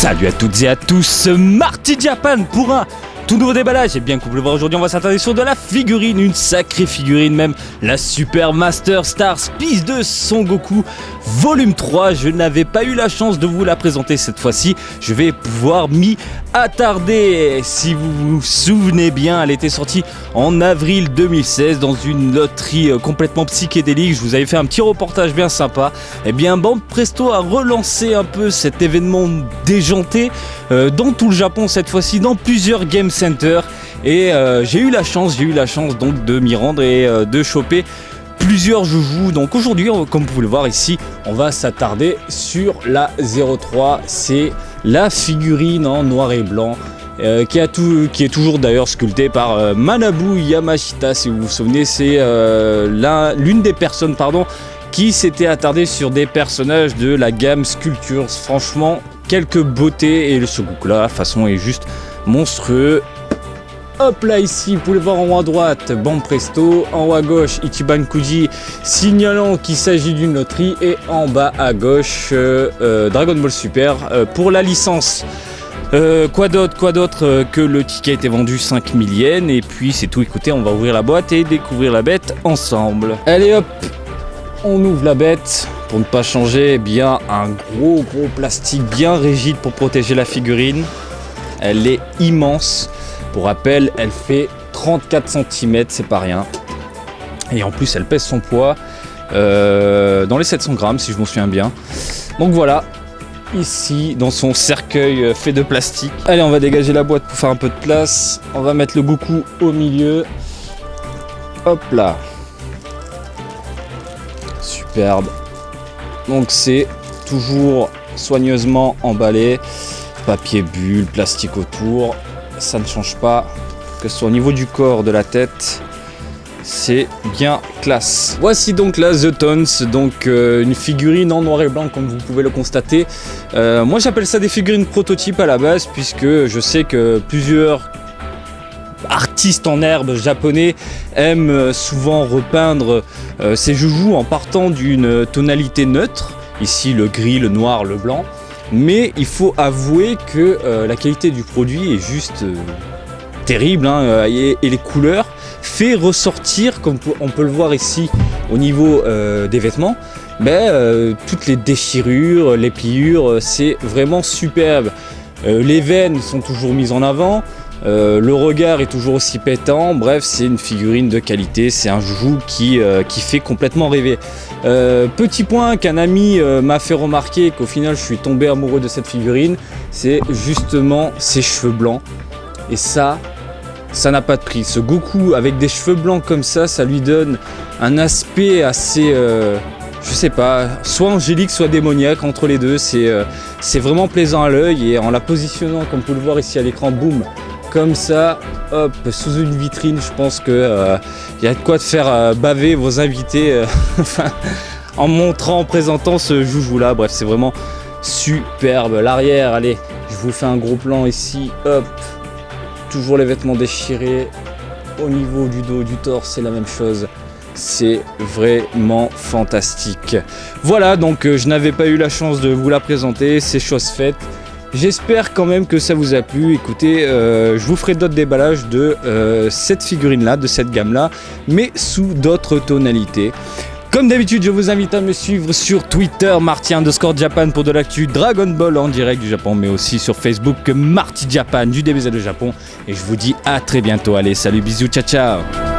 Salut à toutes et à tous, Marty Japan pour un tout nouveau déballage. Et bien que vous le voir aujourd'hui, on va s'attarder sur de la figurine, une sacrée figurine même, la Super Master Star Piece de Son Goku volume 3. Je n'avais pas eu la chance de vous la présenter cette fois-ci, je vais pouvoir m'y attarder. Si vous vous souvenez bien, elle était sortie en avril 2016 dans une loterie complètement psychédélique. Je vous avais fait un petit reportage bien sympa. Et bien Bandai Presto a relancé un peu cet événement déjanté dans tout le Japon cette fois-ci, dans plusieurs game centers. Et j'ai eu la chance donc de m'y rendre et de choper plusieurs joujoux. Donc aujourd'hui, comme vous pouvez le voir ici, on va s'attarder sur la 03. C'est la figurine en noir et blanc qui est toujours d'ailleurs sculptée par Manabu Yamashita. Si vous vous souvenez, c'est l'une des personnes qui s'était attardée sur des personnages de la gamme Sculptures. Franchement, quelques beautés, et ce Goku là, la façon est juste monstrueux. Hop là, ici, vous pouvez le voir en haut à droite, Bandai Presto, en haut à gauche, Ichiban Kuji, signalant qu'il s'agit d'une loterie, et en bas à gauche, Dragon Ball Super pour la licence. Quoi d'autre que le ticket a été vendu 5000 yens, et puis c'est tout. Écoutez, on va ouvrir la boîte et découvrir la bête ensemble. Allez hop, on ouvre la bête. Pour ne pas changer, eh bien un gros plastique bien rigide pour protéger la figurine. Elle est immense. Pour rappel, elle fait 34 cm, c'est pas rien. Et en plus, elle pèse son poids dans les 700 grammes, si je me souviens bien. Donc voilà, ici, dans son cercueil fait de plastique. Allez, on va dégager la boîte pour faire un peu de place. On va mettre le Goku au milieu. Hop là. Superbe. Donc c'est toujours soigneusement emballé. Papier bulle, plastique autour. Ça ne change pas, que ce soit au niveau du corps, de la tête, c'est bien classe. Voici donc la The Tones, donc une figurine en noir et blanc comme vous pouvez le constater. Moi j'appelle ça des figurines prototypes à la base, puisque je sais que plusieurs artistes en herbe japonais aiment souvent repeindre ces joujoux en partant d'une tonalité neutre, ici le gris, le noir, le blanc. Mais il faut avouer que la qualité du produit est juste terrible, hein, et les couleurs fait ressortir, comme on peut le voir ici au niveau des vêtements, toutes les déchirures, les pliures, c'est vraiment superbe. Les veines sont toujours mises en avant, le regard est toujours aussi pétant. Bref, c'est une figurine de qualité, c'est un joujou qui fait complètement rêver. Petit point qu'un ami m'a fait remarquer, qu'au final je suis tombé amoureux de cette figurine, c'est justement ses cheveux blancs. Et ça n'a pas de prix. Ce Goku avec des cheveux blancs comme ça lui donne un aspect assez, je sais pas, soit angélique, soit démoniaque, entre les deux. C'est vraiment plaisant à l'œil, et en la positionnant, comme vous pouvez le voir ici à l'écran, boum, comme ça, hop, sous une vitrine, je pense que y a de quoi de faire baver vos invités en présentant ce joujou là. Bref, c'est vraiment superbe. L'arrière, allez, je vous fais un gros plan ici, hop, toujours les vêtements déchirés. Au niveau du dos, du torse, c'est la même chose. C'est vraiment fantastique. Voilà, donc je n'avais pas eu la chance de vous la présenter, c'est chose faite. J'espère quand même que ça vous a plu. Écoutez, je vous ferai d'autres déballages de cette figurine là, de cette gamme là, mais sous d'autres tonalités. Comme d'habitude, je vous invite à me suivre sur Twitter, Marty_Japan pour de l'actu Dragon Ball en direct du Japon, mais aussi sur Facebook, Marty Japan du DBZ de Japon. Et je vous dis à très bientôt. Allez, salut, bisous, ciao ciao.